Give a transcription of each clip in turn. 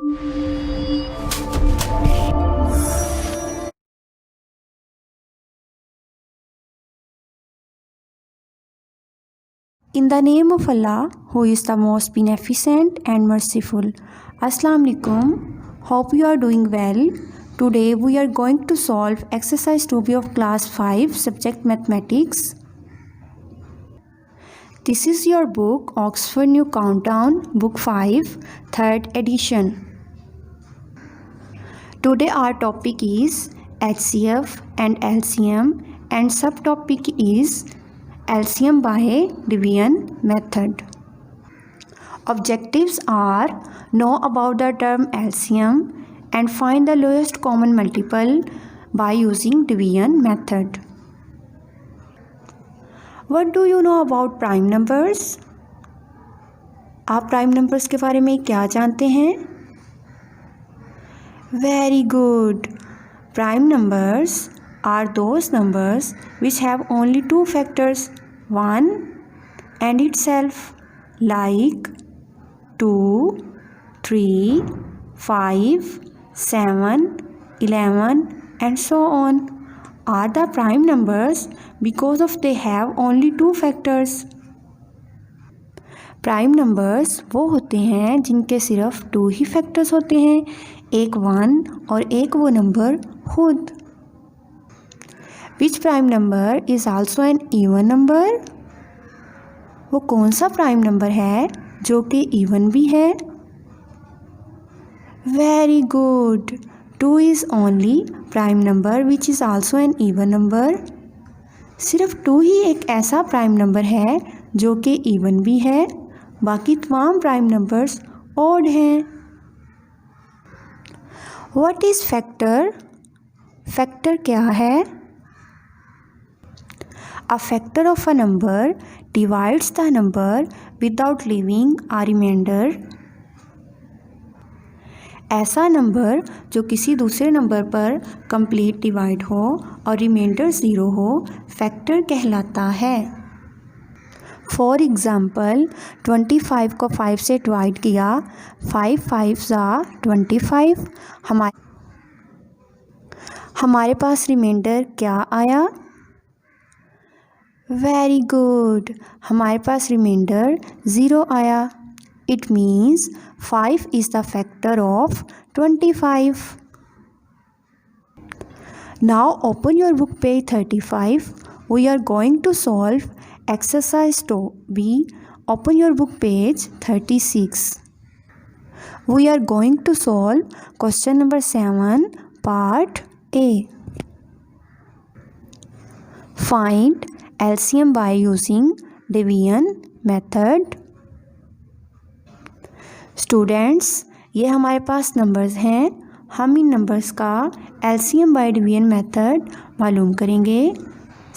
In the name of Allah, who is the most beneficent and merciful. Assalamu alaikum. Hope you are doing well. Today we are going to solve exercise 2B of class 5 subject mathematics. This is your book Oxford New Countdown book 5 3rd edition. Today our topic is HCF and LCM and subtopic is LCM by division method. Objectives are know about the term LCM and find the lowest common multiple by using division method. What do you know about prime numbers? आप prime numbers के बारे में क्या जानते हैं? Very good. Prime numbers are those numbers which have only two factors, 1 and itself, like 2, 3, 5, 7, 11 and so on are the prime numbers because of they have only two factors. Prime numbers वो होते हैं जिनके सिर्फ 2 ही factors होते हैं, एक 1 और एक वो नंबर खुद. Which prime number is also an even number? वो कौन सा प्राइम नंबर है जो कि इवन भी है? Very good. 2 is only prime number which is also an even number. सिर्फ 2 ही एक ऐसा प्राइम नंबर है जो कि इवन भी है, बाकी तमाम प्राइम नंबर्स ऑड हैं. What is factor? फैक्टर क्या है? A factor of a number divides the number without leaving a remainder. ऐसा नंबर जो किसी दूसरे नंबर पर कंप्लीट डिवाइड हो और रिमाइंडर 0 हो फैक्टर कहलाता है. फॉर एग्ज़ाम्पल 25 को 5 से डिवाइड किया, 5 5 25. हमारे पास रिमाइंडर क्या आया? वेरी गुड, हमारे पास रिमाइंडर 0 आया. It means 5 is the factor of 25. Now open your book page 35. We are going to solve exercise 2B. Open your book page 36. We are going to solve question number 7 part A. Find LCM by using division method. Students, ये हमारे पास numbers हैं, हम इन numbers का LCM by division method मालूम करेंगे.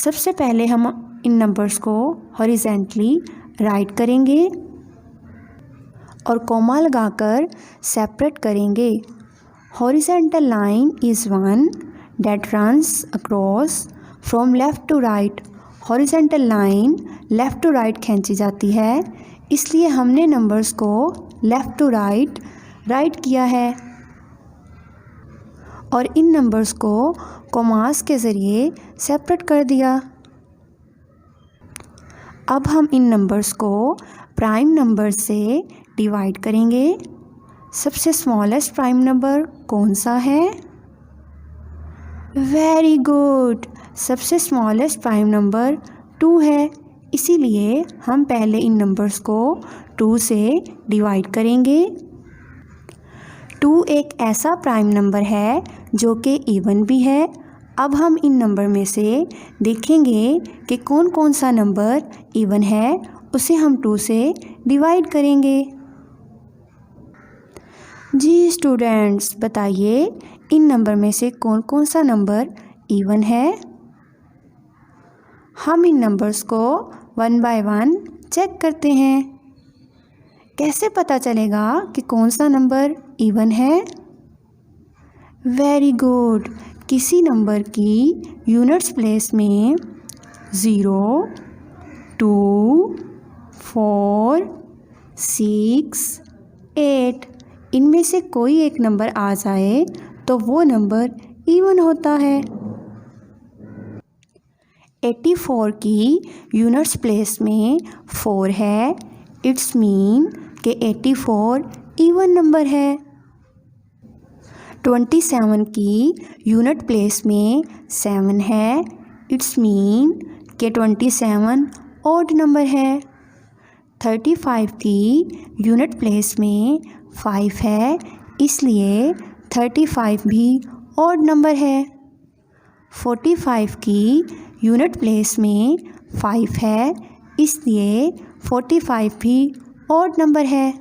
सबसे पहले हम इन नंबर्स को हॉरिजेंटली राइट करेंगे और कॉमा लगाकर सेपरेट करेंगे. Horizontal line is one that runs across from left to right. Horizontal line left to right खींची जाती है, इसलिए हमने नंबर्स को लेफ़्ट टू राइट किया है और इन नंबर्स को कॉमास के ज़रिए सेपरेट कर दिया. अब हम इन नंबर्स को प्राइम नंबर से डिवाइड करेंगे. सबसे स्मॉलेस्ट प्राइम नंबर कौन सा है? वेरी गुड, सबसे स्मॉलेस्ट प्राइम नंबर 2 है, इसीलिए हम पहले इन नंबर्स को 2 से डिवाइड करेंगे. 2 एक ऐसा प्राइम नंबर है जो कि इवन भी है. अब हम इन नंबर में से देखेंगे कि कौन कौन सा नंबर इवन है, उसे हम 2 से डिवाइड करेंगे. जी स्टूडेंट्स, बताइए इन नंबर में से कौन कौन सा नंबर इवन है. हम इन नंबर्स को 1 बाय 1 चेक करते हैं. कैसे पता चलेगा कि कौन सा नंबर इवन है? वेरी गुड, किसी नंबर की यूनिट्स प्लेस में 0, 2, 4, 6, 8 इनमें से कोई एक नंबर आ जाए तो वो नंबर इवन होता है। 84 की यूनिट्स प्लेस में 4 है, इट्स मीन कि 84 इवन नंबर है। 27 की यूनिट प्लेस में 7 है, इट्स मीन कि 27 ऑड नंबर है। 35 की यूनिट प्लेस में 5 है, इसलिए 35 भी ऑड नंबर है। 45 की यूनिट प्लेस में 5 है, इसलिए 45 भी ऑड नंबर है।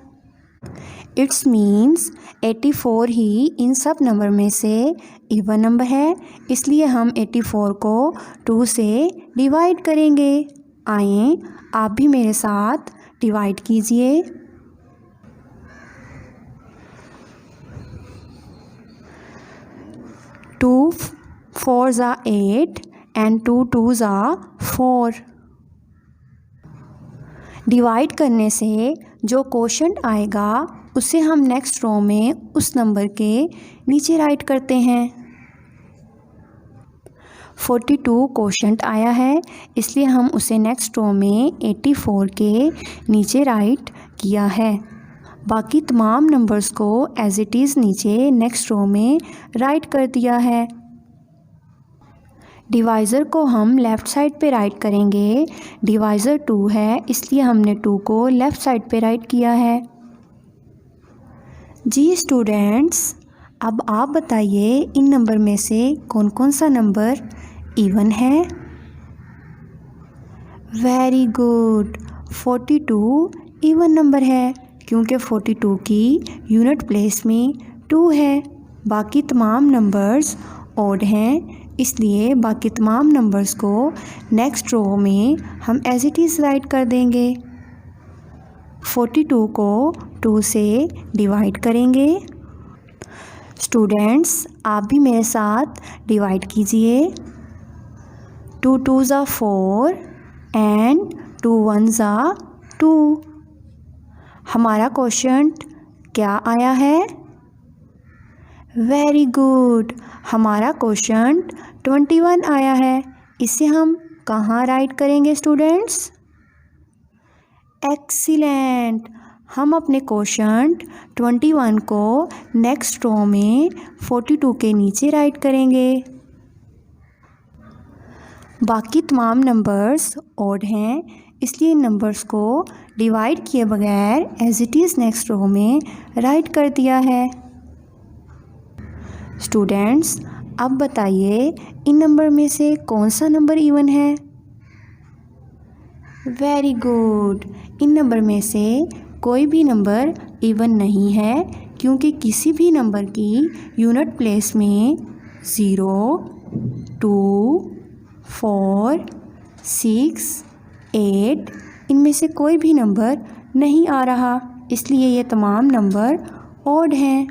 इट्स मीन्स 84 ही इन सब नंबर में से इवन नंबर है, इसलिए हम 84 को 2 से डिवाइड करेंगे। आइए आप भी मेरे साथ डिवाइड कीजिए। 2 4s are 8 and 2 2s are 4। Divide करने से जो क्वोशंट आएगा उसे हम नेक्स्ट रो में उस नंबर के नीचे राइट करते हैं। 42 क्वोशंट आया है, इसलिए हम उसे नेक्स्ट रो में 84 के नीचे राइट किया है। बाकी तमाम नंबर्स को एज इट इज़ नीचे नेक्स्ट रो में राइट कर दिया है। डिवाइज़र को हम लेफ़्ट साइड पे राइट करेंगे। डिवाइज़र 2 है, इसलिए हमने 2 को लेफ़्ट साइड पे राइट किया है। जी स्टूडेंट्स, अब आप बताइए इन नंबर में से कौन कौन सा नंबर इवन है। वेरी गुड, 42 इवन नंबर है क्योंकि 42 की यूनिट प्लेस में 2 है। बाकी तमाम नंबर्स ऑड हैं, इसलिए बाकी तमाम नंबर्स को नेक्स्ट रो में हम एज इट इज़ राइट कर देंगे। 42 को 2 से डिवाइड करेंगे। स्टूडेंट्स, आप भी मेरे साथ डिवाइड कीजिए। 2 2s are 4 and 2 1s are 2। हमारा क्वोशंट क्या आया है? वेरी गुड, हमारा क्वोशंट 21 आया है। इसे हम कहाँ राइट करेंगे स्टूडेंट्स? एक्सीलेंट, हम अपने क्वोशंट 21 को नेक्स्ट रो में 42 के नीचे राइट करेंगे। बाकी तमाम नंबर्स ऑड हैं, इसलिए इन नंबर्स को डिवाइड किए बगैर as it is next row में राइट कर दिया है। स्टूडेंट्स, अब बताइए इन नंबर में से कौन सा नंबर इवन है? वेरी गुड, इन नंबर में से कोई भी नंबर इवन नहीं है क्योंकि किसी भी नंबर की यूनिट प्लेस में 0 2 4 6 8 इनमें से कोई भी नंबर नहीं आ रहा, इसलिए ये तमाम नंबर ऑड हैं।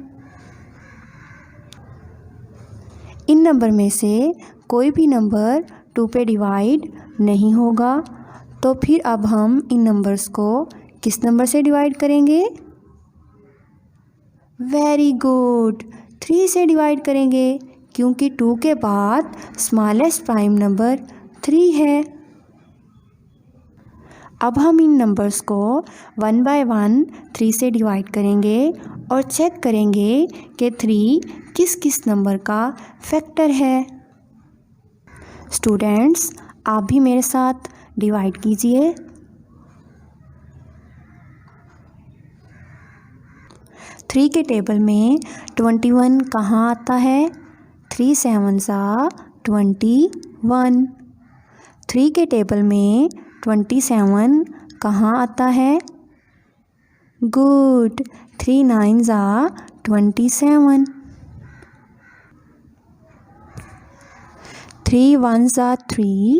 इन नंबर में से कोई भी नंबर 2 पे डिवाइड नहीं होगा, तो फिर अब हम इन नंबर्स को किस नंबर से डिवाइड करेंगे? वेरी गुड, 3 से डिवाइड करेंगे क्योंकि 2 के बाद स्मॉलेस्ट प्राइम नंबर 3 है। अब हम इन नंबर्स को 1 बाय 1 3 से डिवाइड करेंगे और चेक करेंगे कि 3 किस किस नंबर का फैक्टर है। स्टूडेंट्स, आप भी मेरे साथ डिवाइड कीजिए। 3 के टेबल में 21 कहाँ आता है? 3 7s are 21। 3 के टेबल में 27 कहाँ आता है? Good, 3 9s are 27। 3 1s are 3,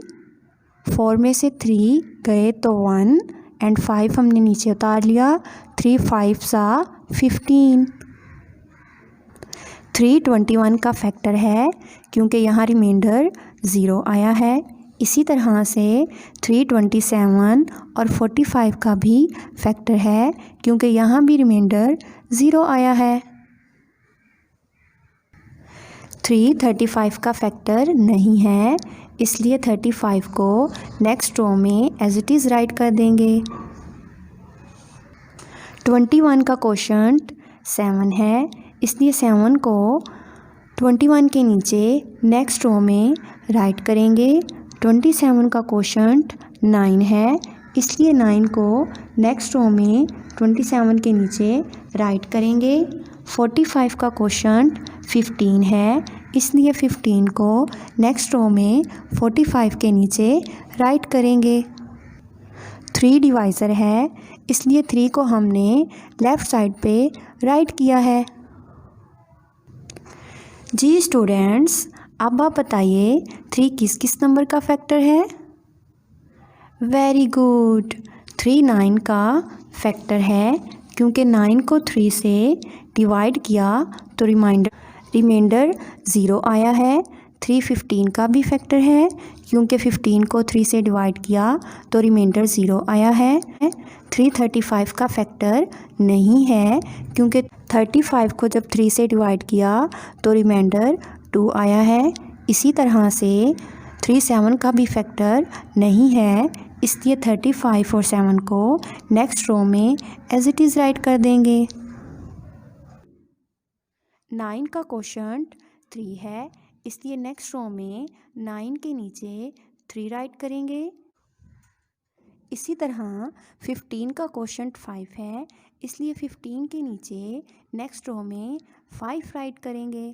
4 में से 3 गए तो 1 एंड 5 हमने नीचे उतार लिया। 3 5s are 15। 3 21 का फैक्टर है क्योंकि यहाँ रिमाइंडर 0 आया है, इसी तरह से 327 और 45 का भी फैक्टर है, क्योंकि यहाँ भी रिमाइंडर 0 आया है। 335 का फैक्टर नहीं है, इसलिए 35 को नेक्स्ट रो में एज इट इज़ राइट कर देंगे। 21 का कोशंट 7 है, इसलिए 7 को 21 के नीचे नेक्स्ट रो में राइट करेंगे। 27 का कोशंट 9 है, इसलिए 9 को नेक्स्ट रो में 27 के नीचे राइट करेंगे। 45 का कोशंट 15 है, इसलिए 15 को नेक्स्ट रो में 45 के नीचे राइट करेंगे। 3 डिवाइज़र है, इसलिए 3 को हमने लेफ़्ट साइड पे राइट किया है। जी स्टूडेंट्स, अब आप बताइए 3 किस किस नंबर का फैक्टर है? वेरी गुड, 3 9 का फैक्टर है, क्योंकि 9 को 3 से डिवाइड किया तो रिमाइंडर 0 आया है। 3 15 का भी फैक्टर है, क्योंकि 15 को 3 से डिवाइड किया तो रिमाइंडर 0 आया है। 335 का फैक्टर नहीं है, क्योंकि 35 को जब 3 से डिवाइड किया तो रिमाइंडर 2 आया है। इसी तरह से 37 का भी फैक्टर नहीं है, इसलिए 35 और 7 को नेक्स्ट रो में एज इट इज़ राइट कर देंगे। 9 का कोशंट 3 है, इसलिए नेक्स्ट रो में 9 के नीचे 3 राइट करेंगे। इसी तरह 15 का कोशंट 5 है, इसलिए 15 के नीचे नेक्स्ट रो में 5 राइट करेंगे।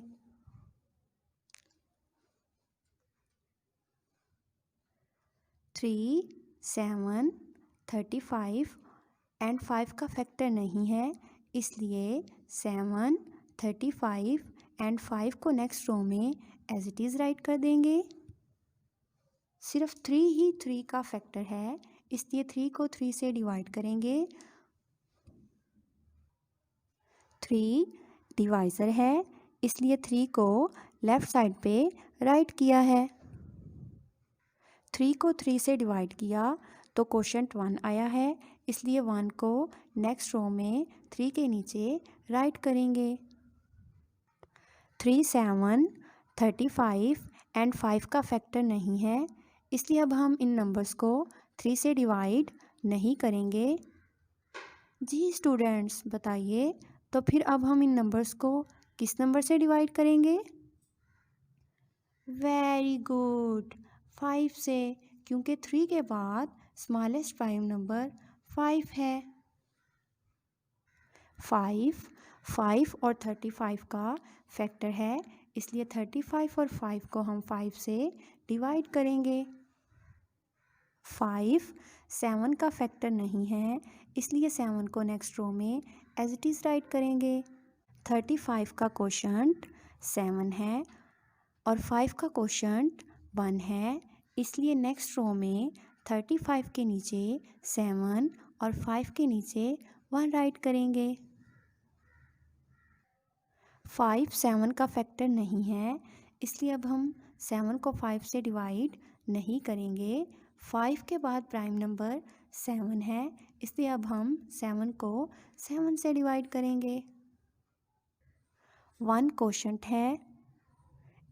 3 7 35 एंड 5 का फैक्टर नहीं है, इसलिए 7 35 एंड 5 को नेक्स्ट रो में एज इट इज़ राइट कर देंगे। सिर्फ 3 ही 3 का फैक्टर है, इसलिए 3 को 3 से डिवाइड करेंगे। 3 डिवाइज़र है, इसलिए 3 को लेफ़्ट साइड पे राइट किया है। 3 को 3 से डिवाइड किया तो कोशंट 1 आया है, इसलिए 1 को नेक्स्ट रो में 3 के नीचे राइट करेंगे। 3 7 35 एंड 5 का फैक्टर नहीं है, इसलिए अब हम इन नंबर्स को 3 से डिवाइड नहीं करेंगे। जी स्टूडेंट्स, बताइए तो फिर अब हम इन नंबर्स को किस नंबर से डिवाइड करेंगे? वेरी गुड, 5 से, क्योंकि 3 के बाद स्मॉलेस्ट प्राइम नंबर 5 है। 5 और 35 का फैक्टर है, इसलिए 35 और 5 को हम 5 से डिवाइड करेंगे। 5 7 का फैक्टर नहीं है, इसलिए 7 को नेक्स्ट रो में एज इट इज़ राइट करेंगे। 35 का कोशंट 7 है और 5 का कोशंट 1 है, इसलिए नेक्स्ट रो में 35 के नीचे 7 और 5 के नीचे 1 राइट करेंगे। 5 7 का फैक्टर नहीं है, इसलिए अब हम 7 को 5 से डिवाइड नहीं करेंगे। 5 के बाद प्राइम नंबर 7 है, इसलिए अब हम 7 को 7 से डिवाइड करेंगे। 1 कोशंट है,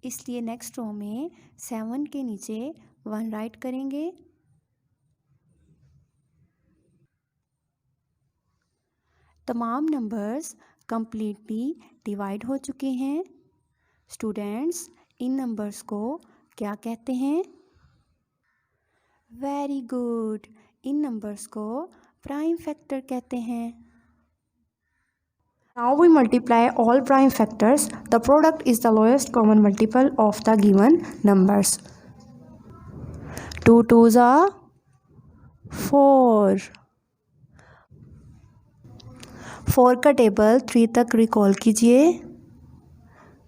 इसलिए नेक्स्ट रो में 7 के नीचे 1 राइट करेंगे। तमाम नंबर्स कंप्लीटली डिवाइड हो चुके हैं। स्टूडेंट्स, इन नंबर्स को क्या कहते हैं? वेरी गुड, इन नंबर्स को प्राइम फैक्टर कहते हैं। Now we multiply all prime factors. The product is the lowest common multiple of the given numbers. 2 2s are 4. 4 का टेबल 3 तक रिकॉल कीजिए।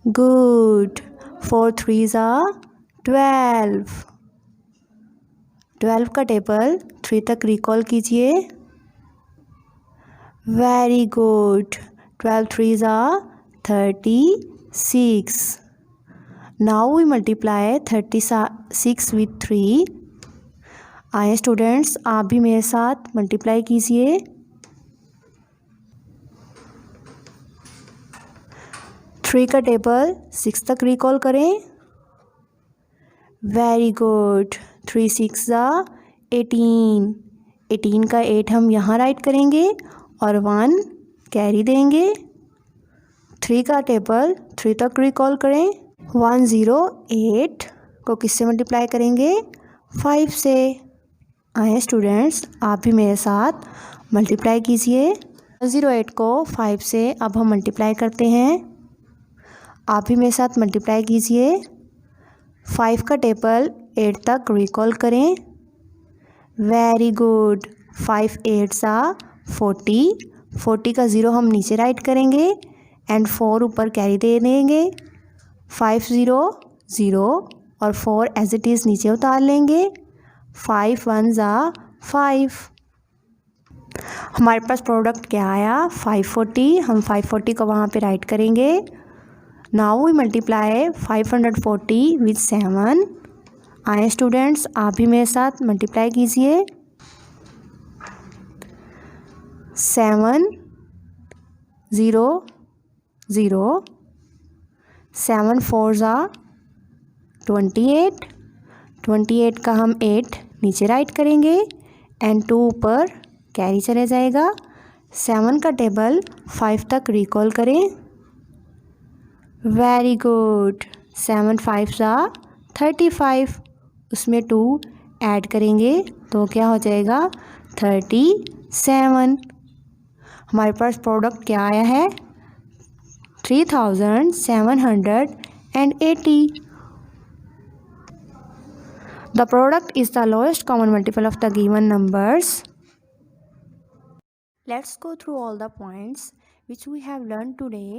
गुड। 4 3s are 12. 12 का टेबल 3 तक रिकॉल कीजिए। Very good. 12 3s are 36. Now we multiply 36 with 3। आए students, आप भी मेरे साथ मल्टीप्लाई कीजिए। 3 का टेबल 6 तक रिकॉल करें। Very good. 3 6 ज़ा 18। 18 का 8 हम यहाँ राइट करेंगे और 1 कैरी देंगे। 3 का टेबल 3 तक रिकॉल करें। 108 को किससे मल्टीप्लाई करेंगे? 5 से। आए स्टूडेंट्स, आप भी मेरे साथ मल्टीप्लाई कीजिए। 108 को 5 से अब हम मल्टीप्लाई करते हैं। आप भी मेरे साथ मल्टीप्लाई कीजिए। 5 का टेबल 8 तक रिकॉल करें। Very good. 5 8 सा 40। 40 का 0 हम नीचे राइट करेंगे एंड 4 ऊपर कैरी दे देंगे। 5 0 0 और 4 एज इट इज़ नीचे उतार लेंगे। 5 1 ज़ा 5। हमारे पास प्रोडक्ट क्या आया? 540। हम 540 को वहाँ पे राइट करेंगे। Now we multiply 540 with 7। आए स्टूडेंट्स, आप भी मेरे साथ मल्टीप्लाई कीजिए। 7 0 0। 7 4 ज़ा 28। 28 का हम 8 नीचे राइट करेंगे एंड 2 ऊपर कैरी चले जाएगा। 7 का टेबल 5 तक रिकॉल करें। Very good. 7 5 ज़ा 35। उसमें 2 ऐड करेंगे तो क्या हो जाएगा? 37। हमारे पास प्रोडक्ट क्या आया है? 3780। The product is the lowest common multiple of the given numbers. Let's go through all the points which we have learned today.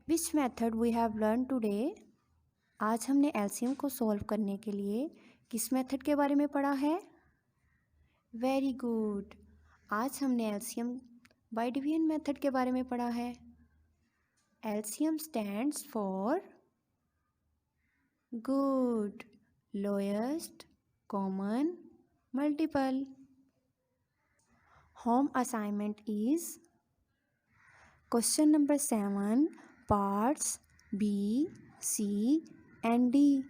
Which method we have learned today? आज हमने एलसीएम को सॉल्व करने के लिए किस मेथड के बारे में पढ़ा है? Very good. आज हमने एलसीएम बाय डिवीजन मेथड के बारे में पढ़ा है। LCM stands for good, lowest common multiple. Home assignment is question number 7 parts B, C and D.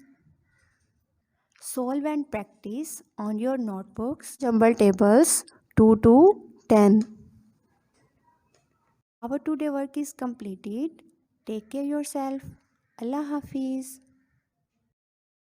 Solve and practice on your notebooks jumble tables 2 to 10. Our today work is completed. Take care yourself. Allah Hafiz.